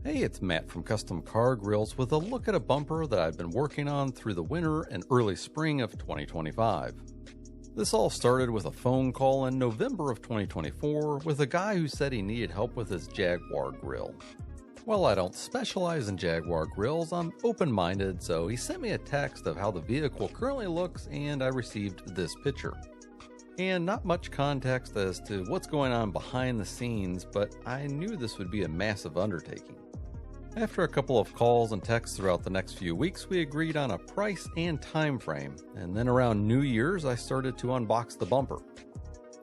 Hey, it's Matt from Custom Car Grills with a look at a bumper that I've been working on through the winter and early spring of 2025. This all started with a phone call in November of 2024 with a guy who said he needed help with his Jaguar grill. Well, I don't specialize in Jaguar grills, I'm open-minded, so he sent me a text of how the vehicle currently looks and I received this picture. And not much context as to what's going on behind the scenes, but I knew this would be a massive undertaking. After a couple of calls and texts throughout the next few weeks, we agreed on a price and time frame, and then around New Year's I started to unbox the bumper.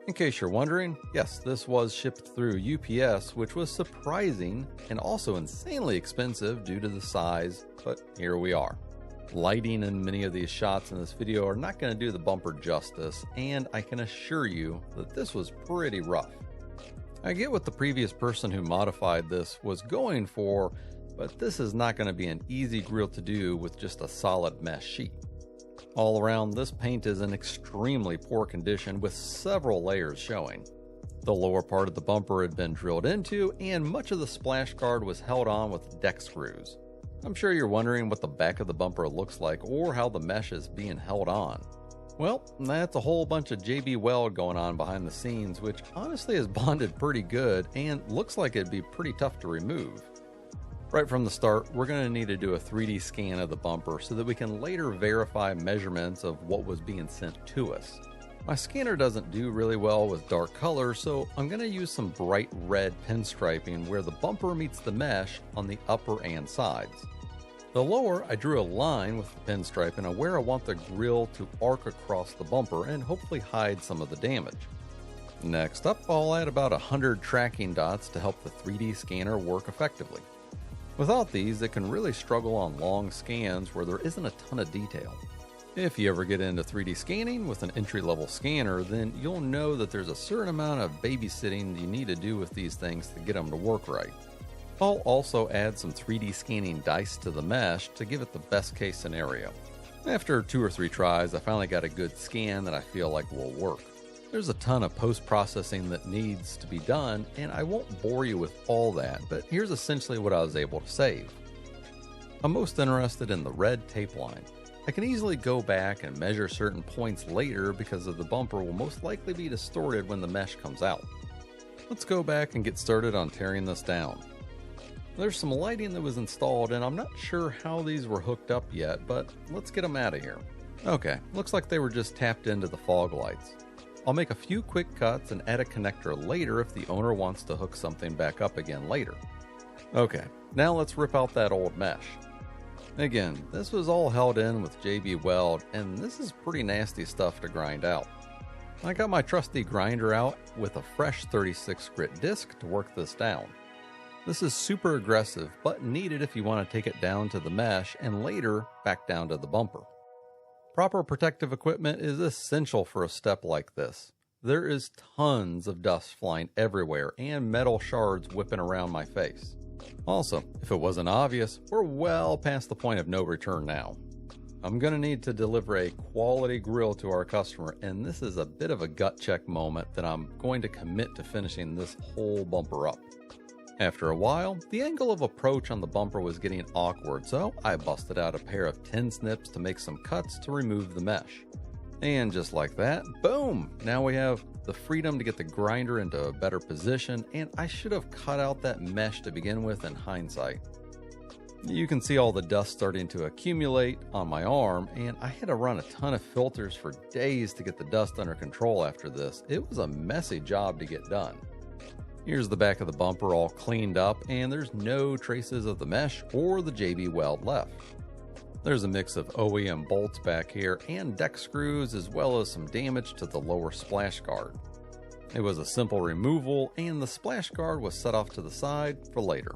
In case you're wondering, yes, this was shipped through UPS, which was surprising and also insanely expensive due to the size, but here we are. Lighting in many of these shots in this video are not going to do the bumper justice, and I can assure you that this was pretty rough. I get what the previous person who modified this was going for, but this is not going to be an easy grill to do with just a solid mesh sheet. All around, this paint is in extremely poor condition with several layers showing. The lower part of the bumper had been drilled into, and much of the splash guard was held on with deck screws. I'm sure you're wondering what the back of the bumper looks like or how the mesh is being held on. Well, that's a whole bunch of JB Weld going on behind the scenes, which honestly is bonded pretty good and looks like it'd be pretty tough to remove. Right from the start, we're going to need to do a 3D scan of the bumper so that we can later verify measurements of what was being sent to us. My scanner doesn't do really well with dark colors, so I'm going to use some bright red pinstriping where the bumper meets the mesh on the upper and sides. The lower, I drew a line with the pinstriping on where I want the grill to arc across the bumper and hopefully hide some of the damage. Next up, I'll add about 100 tracking dots to help the 3D scanner work effectively. Without these, it can really struggle on long scans where there isn't a ton of detail. If you ever get into 3D scanning with an entry-level scanner, then you'll know that there's a certain amount of babysitting you need to do with these things to get them to work right. I'll also add some 3D scanning dice to the mesh to give it the best case scenario. After 2 or 3 tries, I finally got a good scan that I feel like will work. There's a ton of post-processing that needs to be done, and I won't bore you with all that, but here's essentially what I was able to save. I'm most interested in the red tape line. I can easily go back and measure certain points later because of the bumper will most likely be distorted when the mesh comes out. Let's go back and get started on tearing this down. There's some lighting that was installed and I'm not sure how these were hooked up yet, but let's get them out of here. Okay, looks like they were just tapped into the fog lights. I'll make a few quick cuts and add a connector later if the owner wants to hook something back up again later. Okay, now let's rip out that old mesh. Again, this was all held in with JB Weld, and this is pretty nasty stuff to grind out. I got my trusty grinder out with a fresh 36 grit disc to work this down. This is super aggressive, but needed if you want to take it down to the mesh and later back down to the bumper. Proper protective equipment is essential for a step like this. There is tons of dust flying everywhere and metal shards whipping around my face. Also, if it wasn't obvious, we're well past the point of no return now. I'm going to need to deliver a quality grill to our customer, and this is a bit of a gut check moment that I'm going to commit to finishing this whole bumper up. After a while, the angle of approach on the bumper was getting awkward, so I busted out a pair of tin snips to make some cuts to remove the mesh. And just like that, boom! Now we have the freedom to get the grinder into a better position, and I should have cut out that mesh to begin with in hindsight. You can see all the dust starting to accumulate on my arm, and I had to run a ton of filters for days to get the dust under control after this. It was a messy job to get done. Here's the back of the bumper all cleaned up, and there's no traces of the mesh or the JB Weld left. There's a mix of OEM bolts back here and deck screws, as well as some damage to the lower splash guard. It was a simple removal, and the splash guard was set off to the side for later.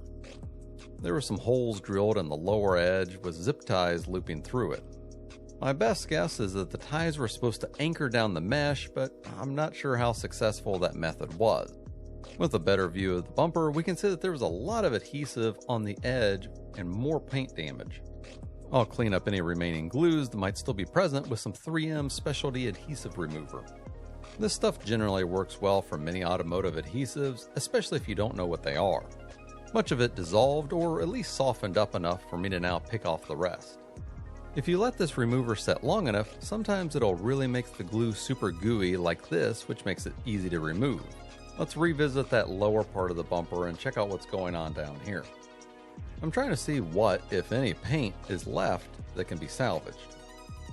There were some holes drilled in the lower edge with zip ties looping through it. My best guess is that the ties were supposed to anchor down the mesh, but I'm not sure how successful that method was. With a better view of the bumper, we can see that there was a lot of adhesive on the edge and more paint damage. I'll clean up any remaining glues that might still be present with some 3M specialty adhesive remover. This stuff generally works well for many automotive adhesives, especially if you don't know what they are. Much of it dissolved or at least softened up enough for me to now pick off the rest. If you let this remover set long enough, sometimes it'll really make the glue super gooey like this, which makes it easy to remove. Let's revisit that lower part of the bumper and check out what's going on down here. I'm trying to see what, if any, paint is left that can be salvaged.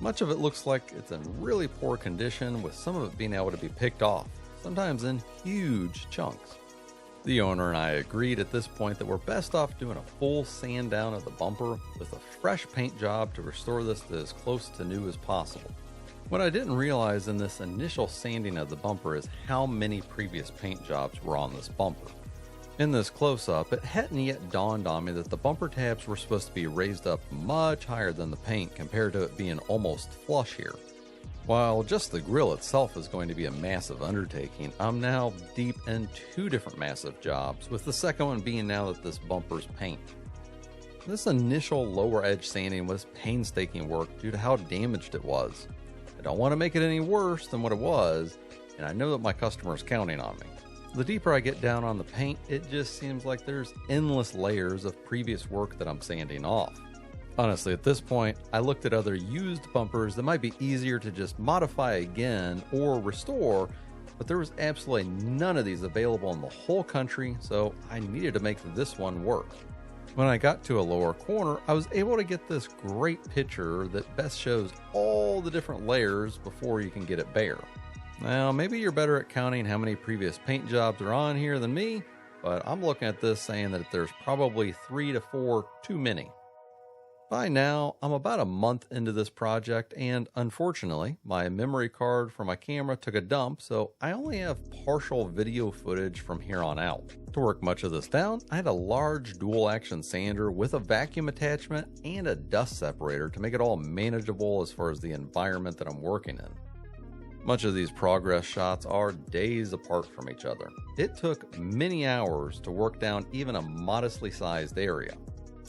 Much of it looks like it's in really poor condition, with some of it being able to be picked off, sometimes in huge chunks. The owner and I agreed at this point that we're best off doing a full sand down of the bumper with a fresh paint job to restore this to as close to new as possible. What I didn't realize in this initial sanding of the bumper is how many previous paint jobs were on this bumper. In this close-up, it hadn't yet dawned on me that the bumper tabs were supposed to be raised up much higher than the paint compared to it being almost flush here. While just the grill itself is going to be a massive undertaking, I'm now deep in two different massive jobs, with the second one being now that this bumper's paint. This initial lower edge sanding was painstaking work due to how damaged it was. I don't want to make it any worse than what it was, and I know that my customer is counting on me. The deeper I get down on the paint, it just seems like there's endless layers of previous work that I'm sanding off. Honestly, at this point, I looked at other used bumpers that might be easier to just modify again or restore, but there was absolutely none of these available in the whole country, so I needed to make this one work. When I got to a lower corner, I was able to get this great picture that best shows all the different layers before you can get it bare. Now, maybe you're better at counting how many previous paint jobs are on here than me, but I'm looking at this saying that there's probably 3 to 4 too many. By now, I'm about a month into this project, and unfortunately, my memory card for my camera took a dump, so I only have partial video footage from here on out. To work much of this down, I had a large dual-action sander with a vacuum attachment and a dust separator to make it all manageable as far as the environment that I'm working in. Much of these progress shots are days apart from each other. It took many hours to work down even a modestly sized area.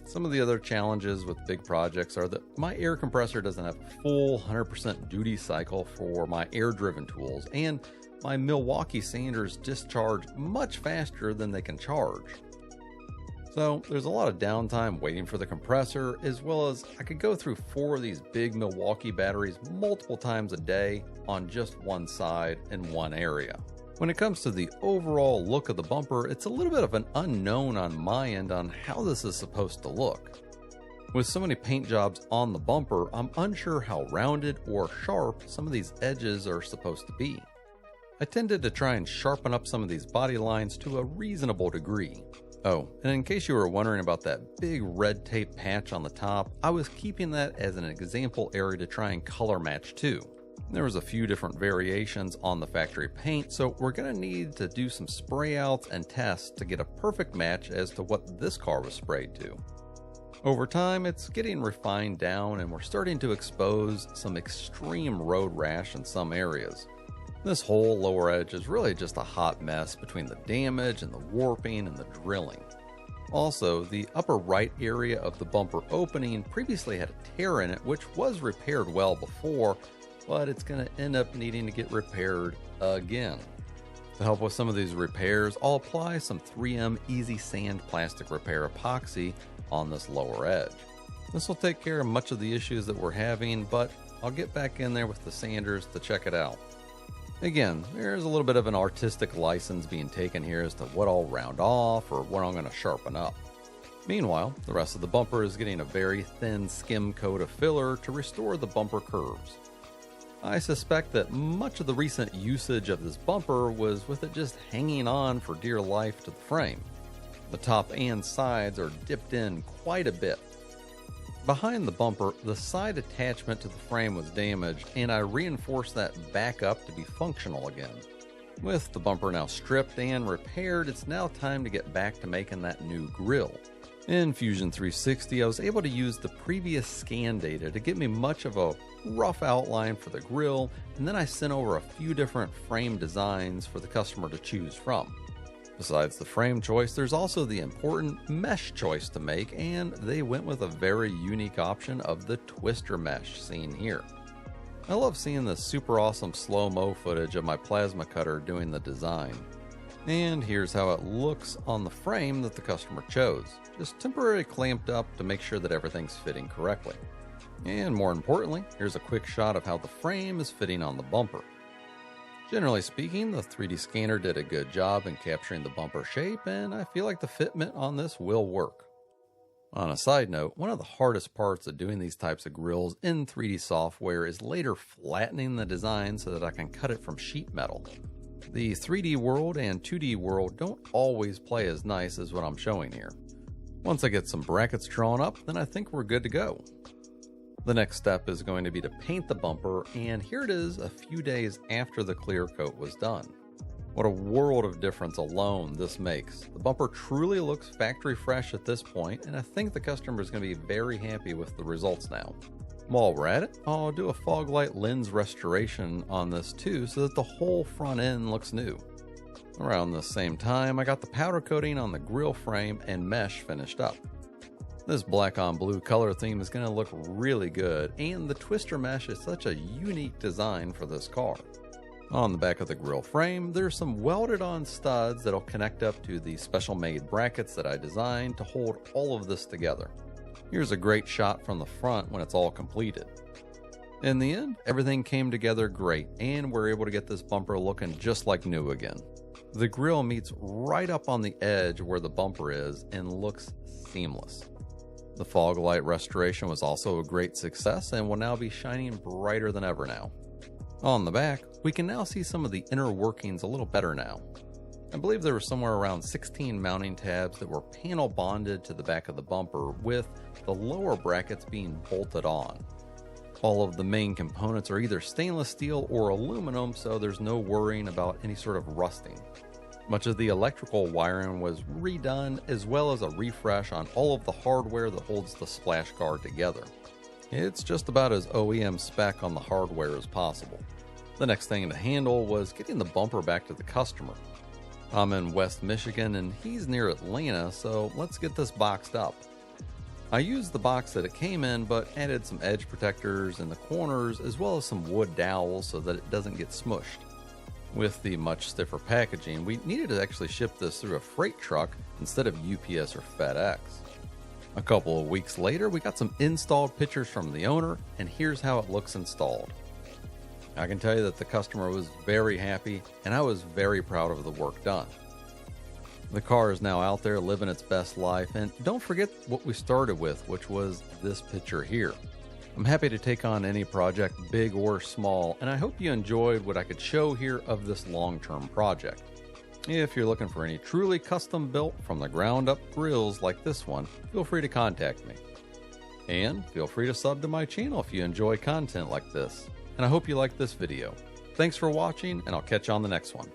Some of the other challenges with big projects are that my air compressor doesn't have a full 100% duty cycle for my air-driven tools, and my Milwaukee sanders discharge much faster than they can charge. So there's a lot of downtime waiting for the compressor, as well as I could go through 4 of these big Milwaukee batteries multiple times a day on just one side in one area. When it comes to the overall look of the bumper, it's a little bit of an unknown on my end on how this is supposed to look. With so many paint jobs on the bumper, I'm unsure how rounded or sharp some of these edges are supposed to be. I tended to try and sharpen up some of these body lines to a reasonable degree. Oh, and in case you were wondering about that big red tape patch on the top, I was keeping that as an example area to try and color match too. There was a few different variations on the factory paint, so we're going to need to do some spray outs and tests to get a perfect match as to what this car was sprayed to. Over time, it's getting refined down and we're starting to expose some extreme road rash in some areas. This whole lower edge is really just a hot mess between the damage and the warping and the drilling. Also, the upper right area of the bumper opening previously had a tear in it, which was repaired well before, but it's going to end up needing to get repaired again. To help with some of these repairs, I'll apply some 3M Easy Sand plastic repair epoxy on this lower edge. This will take care of much of the issues that we're having, but I'll get back in there with the sanders to check it out. Again, there's a little bit of an artistic license being taken here as to what I'll round off or what I'm going to sharpen up. Meanwhile, the rest of the bumper is getting a very thin skim coat of filler to restore the bumper curves. I suspect that much of the recent usage of this bumper was with it just hanging on for dear life to the frame. The top and sides are dipped in quite a bit. Behind the bumper, the side attachment to the frame was damaged, and I reinforced that back up to be functional again. With the bumper now stripped and repaired, it's now time to get back to making that new grille. In Fusion 360, I was able to use the previous scan data to get me much of a rough outline for the grille, and then I sent over a few different frame designs for the customer to choose from. Besides the frame choice, there's also the important mesh choice to make, and they went with a very unique option of the twister mesh seen here. I love seeing the super awesome slow-mo footage of my plasma cutter doing the design. And here's how it looks on the frame that the customer chose, just temporarily clamped up to make sure that everything's fitting correctly. And more importantly, here's a quick shot of how the frame is fitting on the bumper. Generally speaking, the 3D scanner did a good job in capturing the bumper shape, and I feel like the fitment on this will work. On a side note, one of the hardest parts of doing these types of grills in 3D software is later flattening the design so that I can cut it from sheet metal. The 3D world and 2D world don't always play as nice as what I'm showing here. Once I get some brackets drawn up, then I think we're good to go. The next step is going to be to paint the bumper, and here it is a few days after the clear coat was done. What a world of difference alone this makes. The bumper truly looks factory fresh at this point, and I think the customer is going to be very happy with the results now. While we're at it, I'll do a fog light lens restoration on this too so that the whole front end looks new. Around the same time, I got the powder coating on the grille frame and mesh finished up. This black on blue color theme is going to look really good, and the twister mesh is such a unique design for this car. On the back of the grille frame, there's some welded on studs that'll connect up to the special made brackets that I designed to hold all of this together. Here's a great shot from the front when it's all completed. In the end, everything came together great, and we're able to get this bumper looking just like new again. The grille meets right up on the edge where the bumper is and looks seamless. The fog light restoration was also a great success and will now be shining brighter than ever now. On the back, we can now see some of the inner workings a little better now. I believe there were somewhere around 16 mounting tabs that were panel bonded to the back of the bumper, with the lower brackets being bolted on. All of the main components are either stainless steel or aluminum, so there's no worrying about any sort of rusting. Much of the electrical wiring was redone, as well as a refresh on all of the hardware that holds the splash guard together. It's just about as OEM spec on the hardware as possible. The next thing to handle was getting the bumper back to the customer. I'm in West Michigan and he's near Atlanta, so let's get this boxed up. I used the box that it came in, but added some edge protectors in the corners as well as some wood dowels so that it doesn't get smushed. With the much stiffer packaging, we needed to actually ship this through a freight truck instead of UPS or FedEx. A couple of weeks later, we got some installed pictures from the owner, and here's how it looks installed. I can tell you that the customer was very happy, and I was very proud of the work done. The car is now out there living its best life, and don't forget what we started with, which was this picture here. I'm happy to take on any project, big or small, and I hope you enjoyed what I could show here of this long-term project. If you're looking for any truly custom-built from the ground-up grills like this one, feel free to contact me. And feel free to sub to my channel if you enjoy content like this. And I hope you liked this video. Thanks for watching, and I'll catch you on the next one.